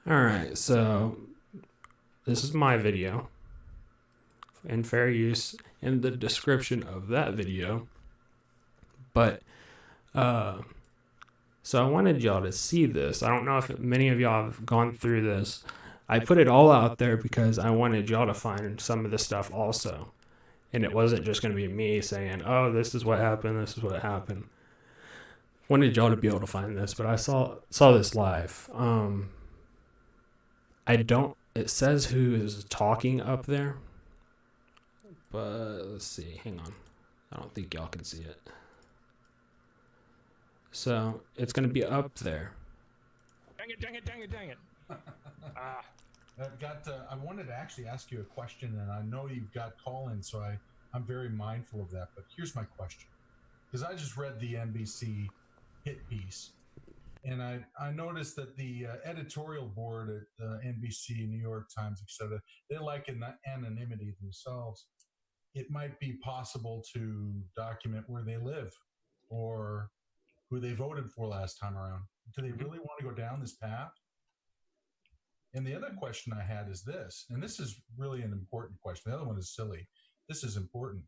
Alright, so this is my video, and fair use in the description of that video. But, so I wanted y'all to see this. I don't know if many of y'all have gone through this. I put it all out there because I wanted y'all to find some of this stuff also. And it wasn't just going to be me saying, oh, this is what happened, this is what happened. Wanted y'all to be able to find this, but I saw this live. It says who is talking up there, but let's see, hang on. I don't think y'all can see it. So it's going to be up there. Dang it. I wanted to actually ask you a question, and I know you've got call-in, so I'm very mindful of that. But here's my question, because I just read the NBC hit piece, and I noticed that the editorial board at NBC, New York Times, etc., they like anonymity themselves. It might be possible to document where they live or who they voted for last time around. Do they really want to go down this path? And the other question I had is this, and this is really an important question. The other one is silly. This is important.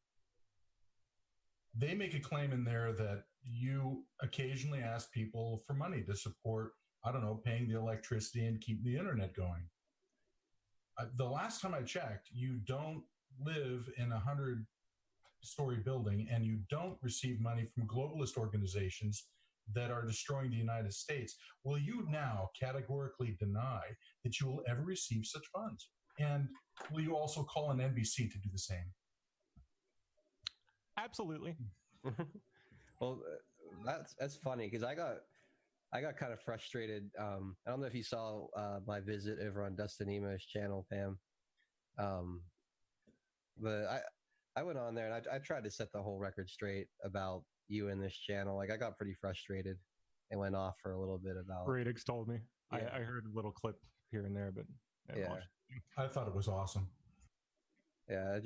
They make a claim in there that you occasionally ask people for money to support, I don't know, paying the electricity and keeping the internet going. The last time I checked, you don't live in a 100-story building, and you don't receive money from globalist organizations that are destroying the United States. Will you now categorically deny that you will ever receive such funds? And will you also call on NBC to do the same? Absolutely. Well, that's funny because I got kind of frustrated. I don't know if you saw my visit over on Dustin Emo's channel, Pam. But I went on there and I tried to set the whole record straight about you and this channel. Like I got pretty frustrated and went off for a little bit about. Radix told me. Yeah. I heard a little clip here and there, but yeah, I thought it was awesome. Yeah, it's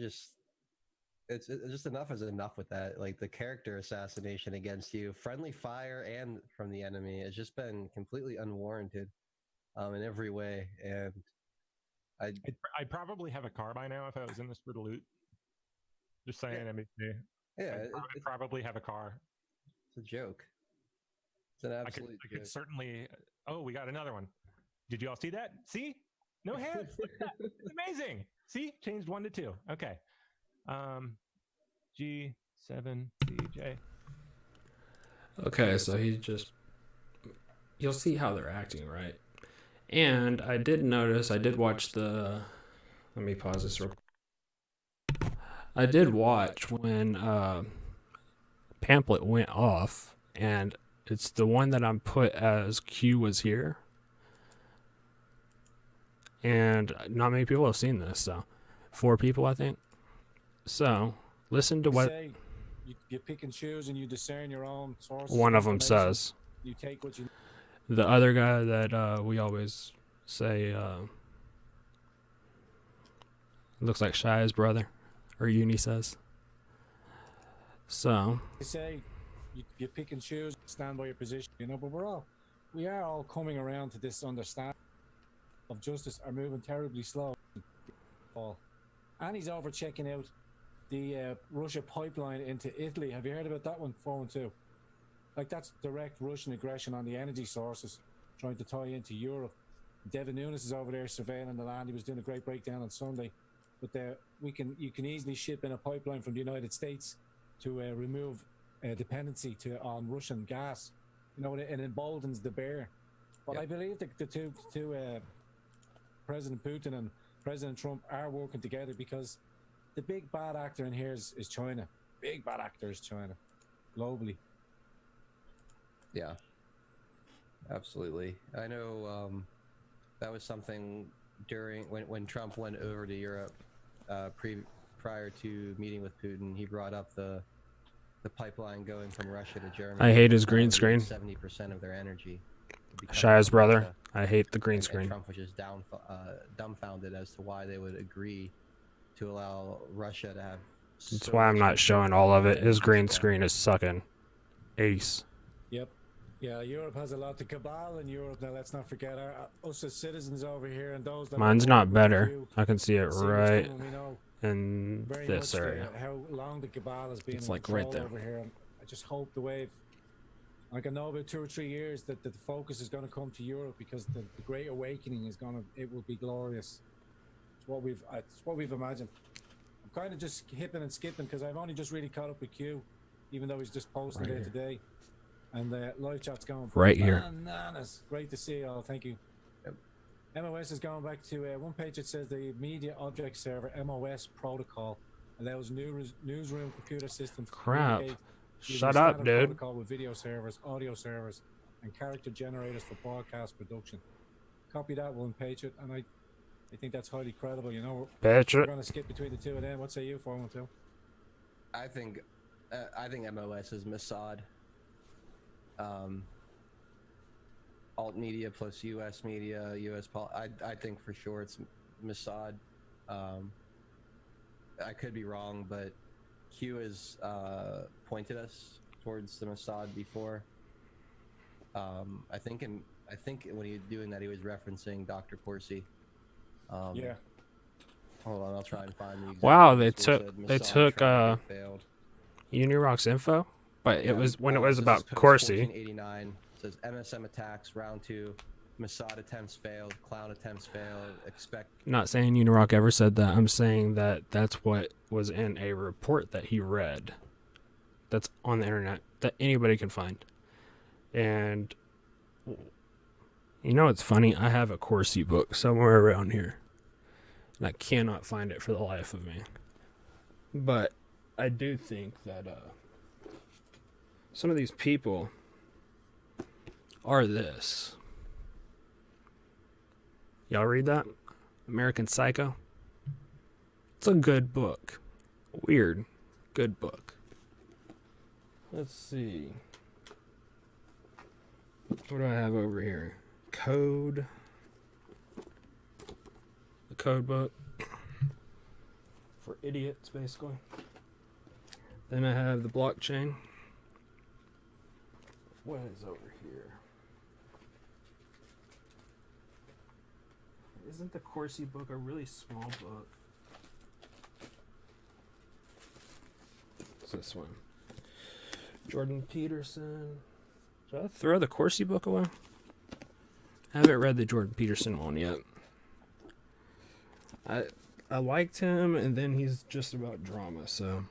just enough is enough with that. Like the character assassination against you, friendly fire and from the enemy, has just been completely unwarranted in every way. And I'd probably have a car by now if I was in this for the loot. Just saying, yeah. I'd probably have a car. It's a joke. It's an absolute I could certainly. Oh, we got another one. Did you all see that? See? No hands. Look at that. It's amazing. See? Changed 1 to 2. Okay. G7CJ. Okay, so you'll see how they're acting, right? And I did watch let me pause this real quick. I did watch when Pamphlet went off, and it's the one that I'm put as Q was here. And not many people have seen this, so 4 people, I think. So listen to what you pick and choose, and you discern your own sources. One of them says. You take what you. The other guy that we always say looks like Shia's brother, or Uni says. So They say you pick and choose, stand by your position, but we are all coming around to this understanding of justice are moving terribly slow. And he's over checking out the Russia pipeline into Italy. Have you heard about that one? 4 and 2. Like that's direct Russian aggression on the energy sources, trying to tie into Europe. Devin Nunes is over there surveilling the land. He was doing a great breakdown on Sunday. But you can easily ship in a pipeline from the United States to remove dependency on Russian gas. It emboldens the bear. But I believe the two President Putin and President Trump are working together because the big bad actor in here is China. Big bad actor is China, globally. Yeah, absolutely. I know that was something during when Trump went over to Europe prior to meeting with Putin. He brought up the pipeline going from Russia to Germany. I hate his green screen. 70% of their energy. Shia's brother. I hate the green screen. And Trump was just dumbfounded as to why they would agree to allow Russia to have. That's why I'm not showing all of it. His green screen is sucking ace. Yep. Yeah, Europe has a lot. The cabal in Europe now. Let's not forget us as citizens over here, and those that Mine's are not with better. you, I can see it see what's right coming. We know in very this much area. how long the cabal has been It's in like right control there. over here. And I just hope the wave, like I know about 2 or 3 years, that the focus is going to come to Europe, because the Great Awakening is it will be glorious. It's what we've imagined. I'm kind of just hipping and skipping because I've only just really caught up with Q, even though he's just posted Right there here. today. And live chat's going Right here. bananas. Great to see you all. Thank you. MOS is going back to one page. It says the Media Object Server MOS protocol allows newsroom computer systems to Crap. communicate using Shut a up, standard dude. protocol with video servers, audio servers, and character generators for broadcast production. Copy that one, Patriot, and I think that's highly credible. You know, we're Patriot. going to skip between the two of them. What say you, 412? I think MOS is Mossad. Alt media plus US media, I think for sure it's Mossad. I could be wrong, but Q has pointed us towards the Mossad before. I think when he was doing that, he was referencing Dr. Corsi. Yeah. Hold on, I'll try and find the exact Wow, words where it they said, took "Mossad tragedy failed." Unirock's info, but it Yeah, was when it so was this about is post Corsi. 1489. It says MSM attacks round 2. Mossad attempts failed. Clown attempts failed. Expect. Not saying Unirock ever said that. I'm saying that that's what was in a report that he read. That's on the internet that anybody can find. And you know it's funny? I have a Corsi book somewhere around here, and I cannot find it for the life of me. But I do think that some of these people are this. Y'all read that? American Psycho? It's a good book. Weird. Good book. Let's see. What do I have over here? Code. The code book. For idiots, basically. Then I have the blockchain. What is over here? Isn't the Corsi book a really small book? What's this one? Jordan Peterson. Should I throw the Corsi book away? I haven't read the Jordan Peterson one yet. I liked him, and then he's just about drama, so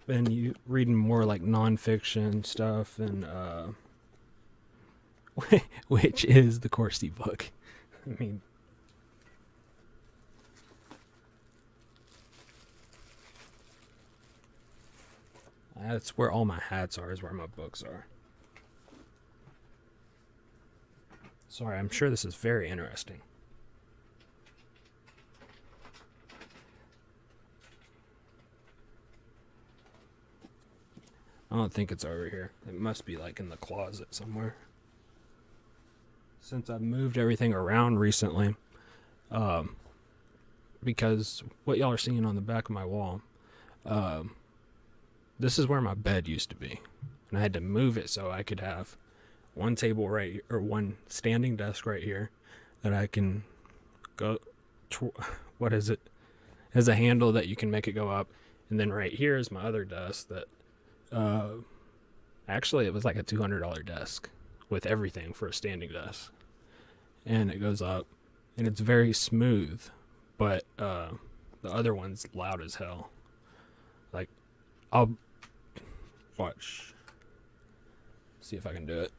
been reading more like nonfiction stuff, and which is the Corsi book. I mean, that's where all my hats are, is where my books are. Sorry, I'm sure this is very interesting. I don't think it's over here. It must be like in the closet somewhere. Since I've moved everything around recently, because what y'all are seeing on the back of my wall, this is where my bed used to be, and I had to move it so I could have one table right, or one standing desk right here that I can go. What is it? It has a handle that you can make it go up, and then right here is my other desk that. Actually, it was like a $200 desk with everything for a standing desk, and it goes up, and it's very smooth, but the other one's loud as hell. Like, I'll watch, see if I can do it.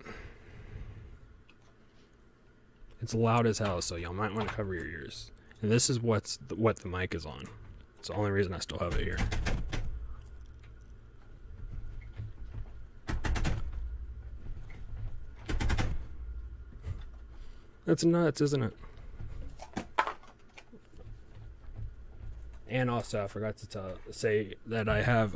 It's loud as hell, so y'all might want to cover your ears. And this is what the mic is on. It's the only reason I still have it here. That's nuts, isn't it? And also, I forgot to say that I have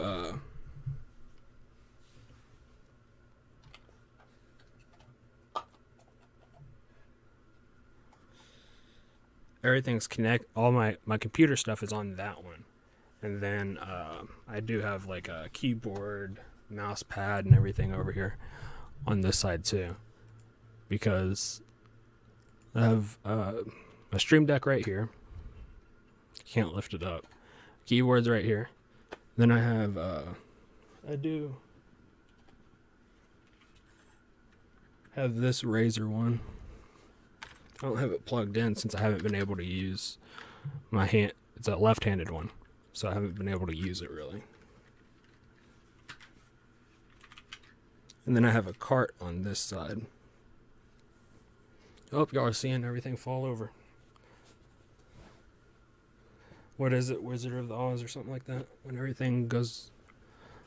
everything's all my computer stuff is on that one, and then I do have like a keyboard, mouse pad, and everything over here on this side too, because I have a Stream Deck right here. Can't lift it up. Keyboards right here. Then I have I do have this Razer one. I don't have it plugged in since I haven't been able to use my hand. It's a left-handed one, so I haven't been able to use it really. And then I have a cart on this side. I hope y'all are seeing everything fall over. What is it, Wizard of Oz or something like that? When everything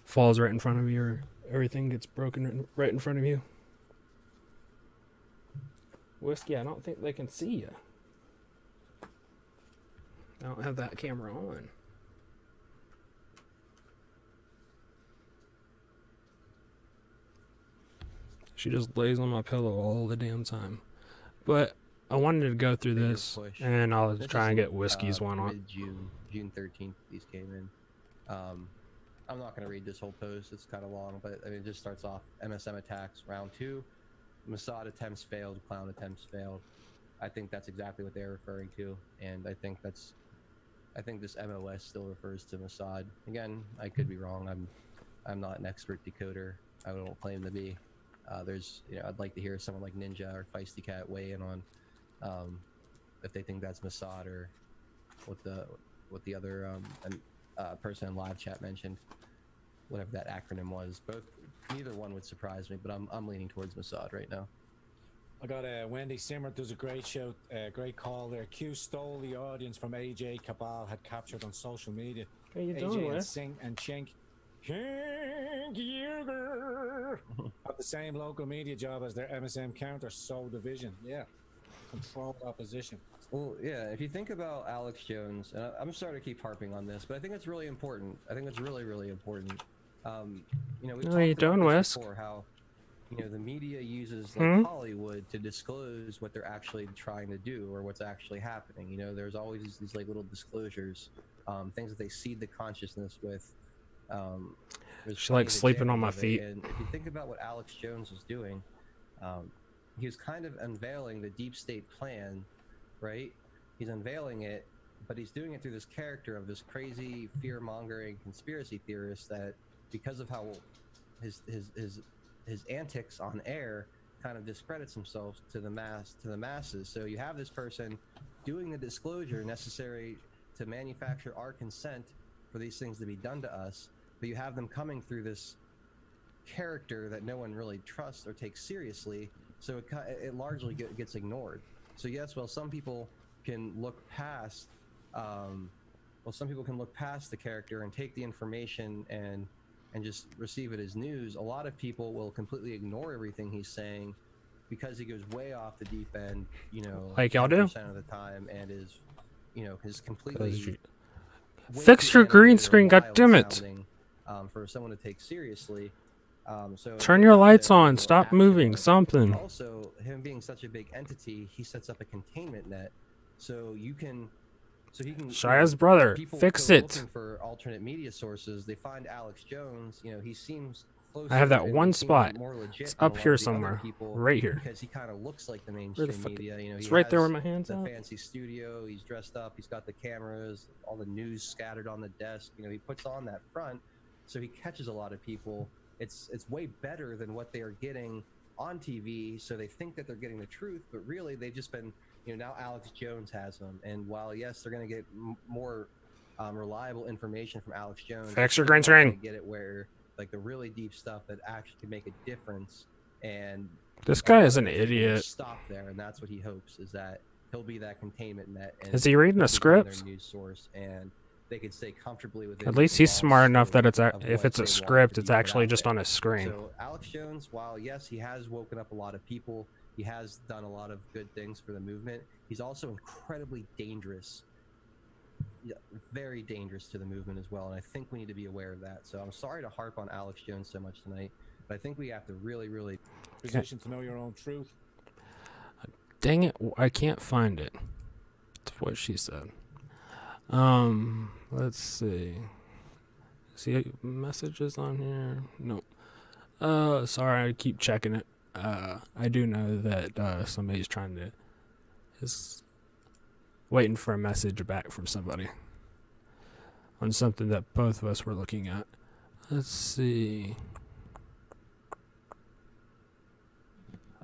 falls right in front of you, or everything gets broken right in front of you. Whiskey, I don't think they can see you. I don't have that camera on. She just lays on my pillow all the damn time. But I wanted to go through Bigger this, push. and I'll This try and is, get Whiskey's one on. Mid-June, June 13th, these came in. I'm not going to read this whole post. It's kind of long, but I mean, it just starts off MSM attacks, round 2. Mossad attempts failed, clown attempts failed. I think that's exactly what they're referring to, and I think this MOS still refers to Mossad. Again, I could be wrong. I'm not an expert decoder. I don't claim to be. I'd like to hear someone like Ninja or Feisty Cat weigh in on if they think that's Mossad or what the other person in live chat mentioned, whatever that acronym was. Neither one would surprise me, but I'm leaning towards Mossad right now. I got Wendy Simmer does a great show, great call there. Q stole the audience from AJ Cabal had captured on social media. How you doing, AJ and Wes? Sing and Chink Yeager have the same local media job as their MSM counter Soul Division. Yeah, controlled opposition. Well, yeah, if you think about Alex Jones, and I'm sorry to keep harping on this, but I think it's really important. I think it's really, really important. We've How talked you about doing, this Wes? before, how the media uses like Hollywood to disclose what they're actually trying to do or what's actually happening. There's always these like little disclosures, things that they seed the consciousness with. There's She plenty likes of sleeping on examples my of it, feet. and if you think about what Alex Jones was doing, he was kind of unveiling the deep state plan, right? He's unveiling it, but he's doing it through this character of this crazy fear-mongering conspiracy theorist that, because of how his antics on air, kind of discredits himself to the masses. So you have this person doing the disclosure necessary to manufacture our consent for these things to be done to us, but you have them coming through this character that no one really trusts or takes seriously, so it largely gets ignored. So yes, while some people can look past the character and take the information and just receive it as news, a lot of people will completely ignore everything he's saying because he goes way off the deep end, Like y'all do? 10% of the time, and is completely way Fix too your green animated or screen, wild goddammit. sounding, for someone to take seriously. So Turn they your have lights to, on. Stop action moving. it. Something. Also, him being such a big entity, he sets up a containment net, so he can. Shaya's brother. People Fix go it. looking for alternate media sources. They find Alex Jones. He seems closer. I have that and one seems spot. More legit It's than a up lot here of the other somewhere. people Right here. because he kind of looks like the Where mainstream the fuck? media. It's he right there has where my hand's the at. fancy studio. He's dressed up. He's got the cameras, all the news scattered on the desk. He puts on that front, so he catches a lot of people. It's way better than what they are getting on TV. So they think that they're getting the truth, but really they've just been. Now Alex Jones has them, and while yes, they're going to get more reliable information from Alex Jones. Fix your they're green not gonna screen. Get it where like the really deep stuff that actually can make a difference. And This a guy lot is of an it will idiot. Stop there, and that's what he hopes, is that he'll be that containment net. And Is he reading he'll a become their script? news source, and they can stay comfortably within. At least the he's law smart enough scope that it's of if what it's they a want script, to it's be put actually out just there. on a screen. So Alex Jones, while yes, he has woken up a lot of people, he has done a lot of good things for the movement. He's also incredibly dangerous, very dangerous to the movement as well. And I think we need to be aware of that. So I'm sorry to harp on Alex Jones so much tonight, but I think we have to really, really. Position to know your own truth. Dang it, I can't find it. That's what she said. Let's see. See messages on here? Nope. Sorry, I keep checking it. I do know that somebody's is waiting for a message back from somebody on something that both of us were looking at. Let's see.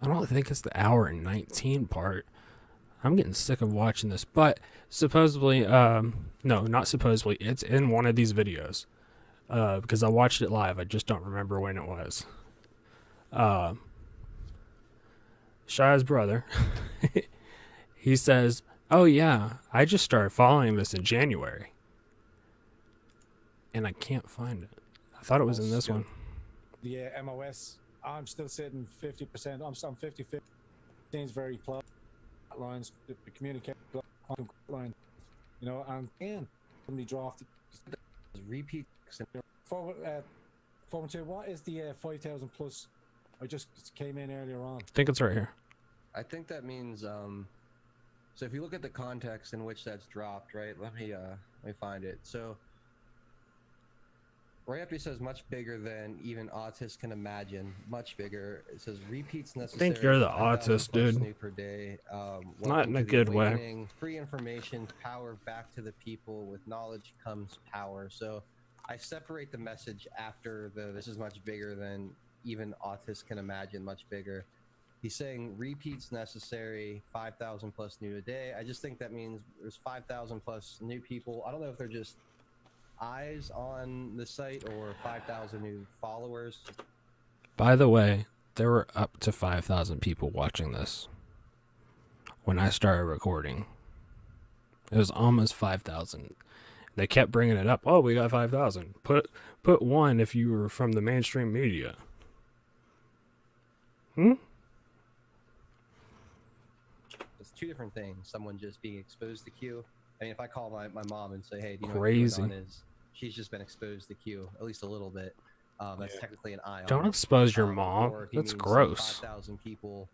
I don't think it's the hour and 19 part. I'm getting sick of watching this, but supposedly, no, not supposedly, it's in one of these videos. Because I watched it live, I just don't remember when it was. Shia's brother, he says, "Oh yeah, I just started following this in January." And I can't find it. I thought it was in this one. The MOS, I'm still sitting 50%. I'm 50-50. Seems very close. Lines, the communication line, you know, and again, somebody drafted Repeat. forward. Forward to what is the 5,000 plus? I just came in earlier on. I think it's right here. I think that means so if you look at the context in which that's dropped, right? Let me find it. So right after he says much bigger than even autists can imagine, much bigger. It says repeats necessary. I think you're the 5,000 autist, plus dude. new per day. Not Welcome in a to the good way. awakening. Free information, power back to the people. With knowledge comes power. So I separate the message after this is much bigger than even autists can imagine, much bigger. He's saying repeats necessary, 5,000 plus new a day. I just think that means there's 5,000 plus new people. I don't know if they're just eyes on the site or 5,000 new followers. By the way, there were up to 5,000 people watching this when I started recording. It was almost 5,000. They kept bringing it up. Oh, we got 5,000. Put one if you were from the mainstream media. It's two different things. Someone just being exposed to Q. I mean, if I call my mom and say, "Hey, do you know Crazy. what going on is?" She's just been exposed to Q, at least a little bit. That's technically an eye on Don't it. expose your Or mom. if he That's means gross. 5,000 people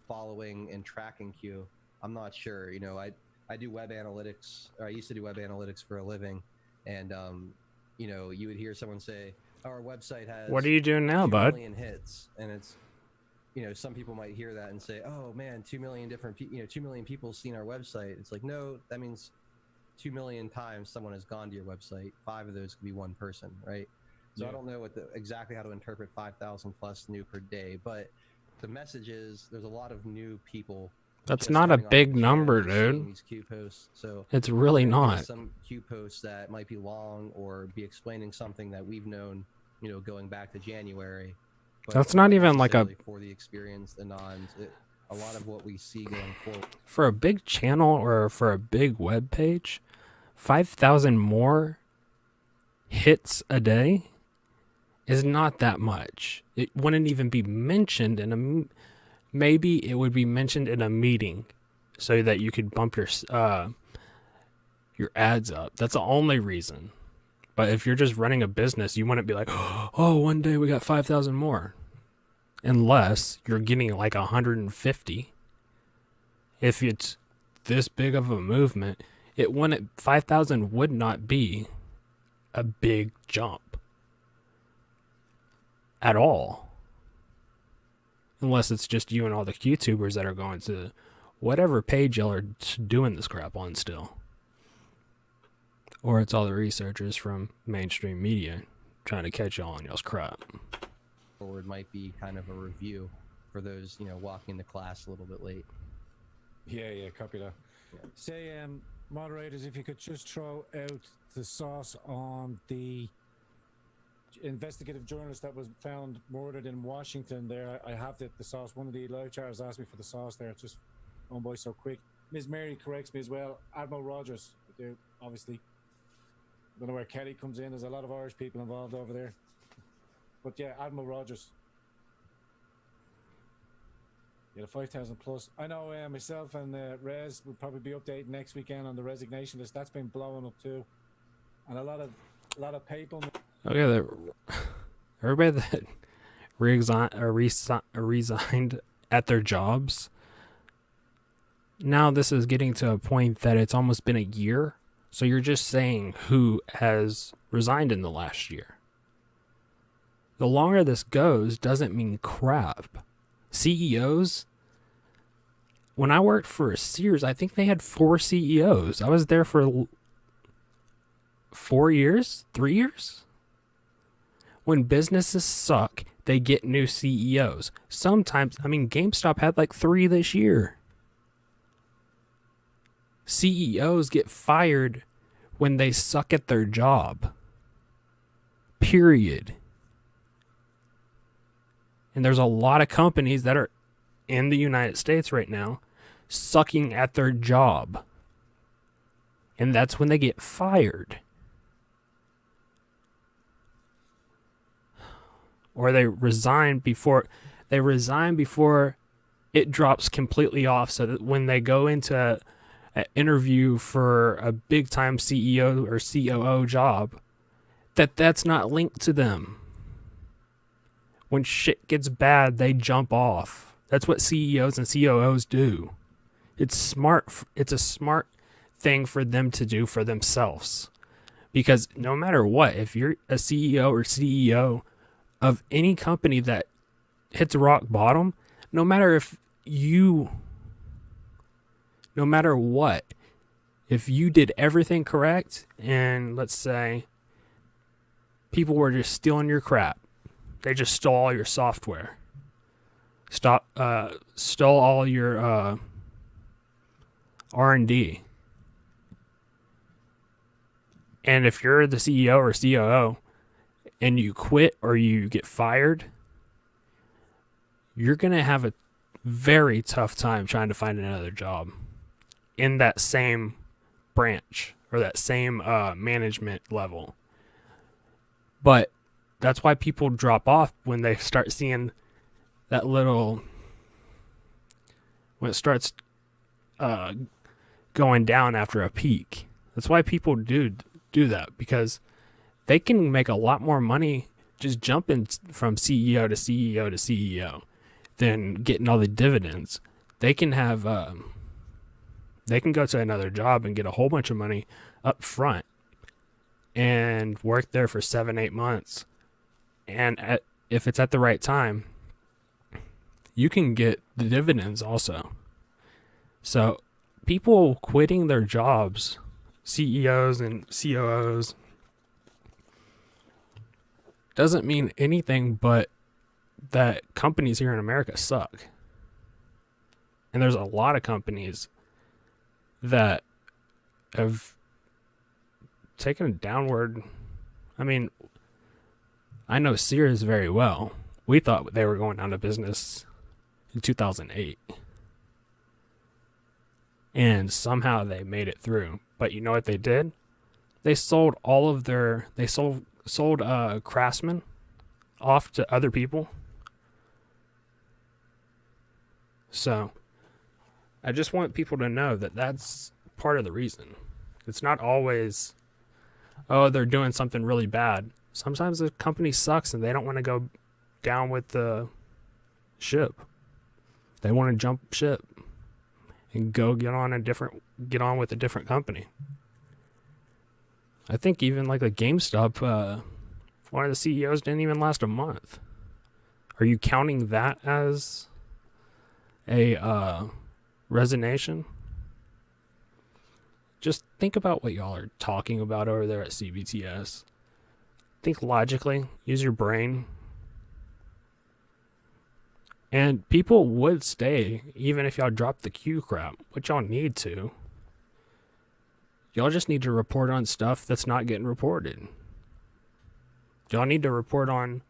following and tracking Q. I'm not sure. You know, I do web analytics, or I used to do web analytics for a living, and you know, you would hear someone say, "Our website has What are you doing now, 2 bud?" million hits," and it's, you know, some people might hear that and say, "Oh man, 2 million different, 2 million people seen our website." It's like, no, that means 2 million times someone has gone to your website. 5 of those could be one person, right? So I don't know exactly how to interpret 5,000 plus new per day, but the message is there's a lot of new people. That's just not a coming onto big the channel, number, just seeing dude. These Q posts, so It's really there are not. some Q posts that might be long or be explaining something that we've known, you know, going back to January. But That's not even like a... necessarily for the experienced anons. A lot of what we see going forward. For a big channel or for a big web page, 5,000 more hits a day is not that much. It wouldn't even be mentioned in a... Maybe it would be mentioned in a meeting so that you could bump your ads up. That's the only reason. But if you're just running a business, you wouldn't be like, "Oh, one day we got 5,000 more." Unless you're getting like 150. If it's this big of a movement, 5,000 would not be a big jump at all. Unless it's just you and all the YouTubers that are going to whatever page y'all are doing this crap on still. Or it's all the researchers from mainstream media trying to catch y'all on y'all's crap. Forward might be kind of a review for those, you know, walking to class a little bit late. Yeah, copy that. Yeah. Say, moderators, if you could just throw out the sauce on the investigative journalist that was found murdered in Washington there. I have the sauce. One of the live chatters asked me for the sauce there. It's just gone by so quick. Ms. Mary corrects me as well. Admiral Rogers, obviously. I don't know where Kelly comes in. There's a lot of Irish people involved over there. But yeah, Admiral Rogers. Yeah, the 5,000 plus. I know myself and Rez will probably be updating next weekend on the resignation list. That's been blowing up too, and a lot of people. Okay, everybody that resigned at their jobs. Now this is getting to a point that it's almost been a year. So you're just saying who has resigned in the last year. the longer this goes doesn't mean crap. CEOs, when I worked for Sears, I think they had 4 CEOs. I was there for 4 years, 3 years. When businesses suck, they get new CEOs. Sometimes, I mean, GameStop had like 3 this year. CEOs get fired when they suck at their job. Period. And there's a lot of companies that are in the United States right now sucking at their job. And that's when they get fired. Or they resign before it drops completely off, so that when they go into an interview for a big time CEO or COO job, that's not linked to them. When shit gets bad, they jump off. That's what CEOs and COOs do. It's smart. It's a smart thing for them to do for themselves. Because no matter what, if you're a CEO or CEO of any company that hits rock bottom, no matter what, if you did everything correct, and let's say people were just stealing your crap, they just stole all your software, stole all your R&D, and if you're the CEO or COO and you quit or you get fired, you're going to have a very tough time trying to find another job in that same branch or that same management level. But that's why people drop off when they start seeing that when it starts going down after a peak. That's why people do that, because they can make a lot more money just jumping from CEO to CEO to CEO than getting all the dividends. They can have they can go to another job and get a whole bunch of money up front and work there for 7-8 months, and if it's at the right time, you can get the dividends also. So people quitting their jobs, CEOs and COOs, doesn't mean anything but that companies here in America suck. And there's a lot of companies that have taken a downward. I mean, I know Sears very well. We thought they were going out of business in 2008. And somehow they made it through. But you know what they did? They sold Craftsman off to other people. So I just want people to know that that's part of the reason. It's not always, oh, they're doing something really bad. Sometimes the company sucks and they don't want to go down with the ship. They want to jump ship and go get on with a different company. I think even like a GameStop, one of the CEOs didn't even last a month. Are you counting that as a resignation? Just think about what y'all are talking about over there at CBTS. Think logically. Use your brain. And people would stay even if y'all drop the Q crap, which y'all need to. Y'all just need to report on stuff that's not getting reported. Y'all need to report on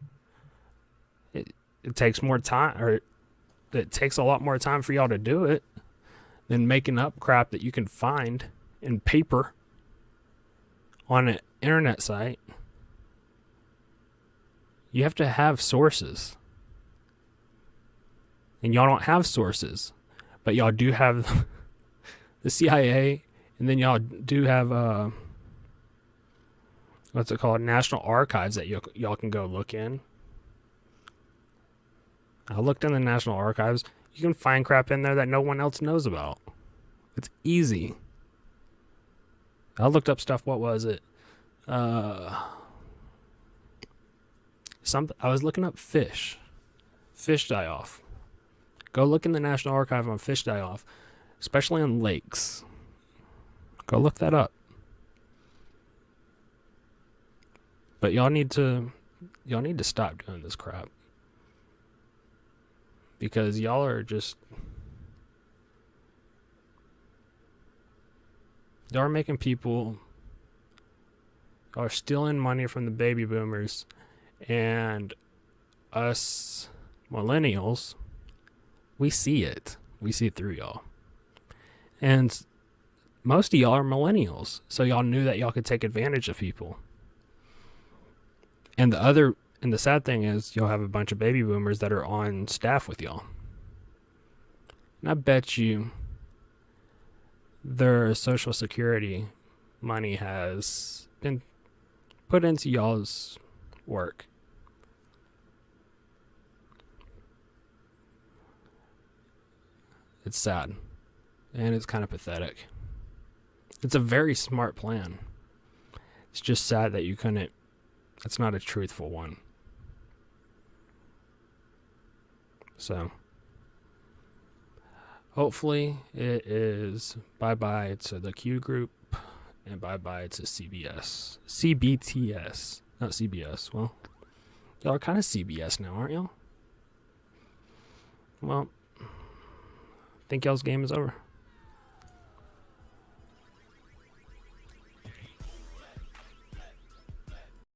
it takes more time, or it takes a lot more time for y'all to do it than making up crap that you can find in paper on an internet site. You have to have sources. And y'all don't have sources, but y'all do have the CIA, and then y'all do have what's it called, National Archives that y'all can go look in. I looked in the National Archives. You can find crap in there that no one else knows about. It's easy. I looked up stuff. What was it? I was looking up fish die off. Go look in the National Archive on fish die off, especially on lakes. Go look that up. But y'all need to stop doing this crap. Because y'all are making people, y'all are stealing money from the baby boomers, and us millennials, we see it. We see it through y'all. And most of y'all are millennials, so y'all knew that y'all could take advantage of people. And the sad thing is, you'll have a bunch of baby boomers that are on staff with y'all. And I bet you their Social Security money has been put into y'all's work. It's sad. And it's kind of pathetic. It's a very smart plan. It's just sad that you couldn't. It's not a truthful one. So, hopefully it is bye-bye to the Q group and bye-bye to CBS. CBTS. Not CBS. Well, y'all are kind of CBS now, aren't y'all? Well, I think y'all's game is over.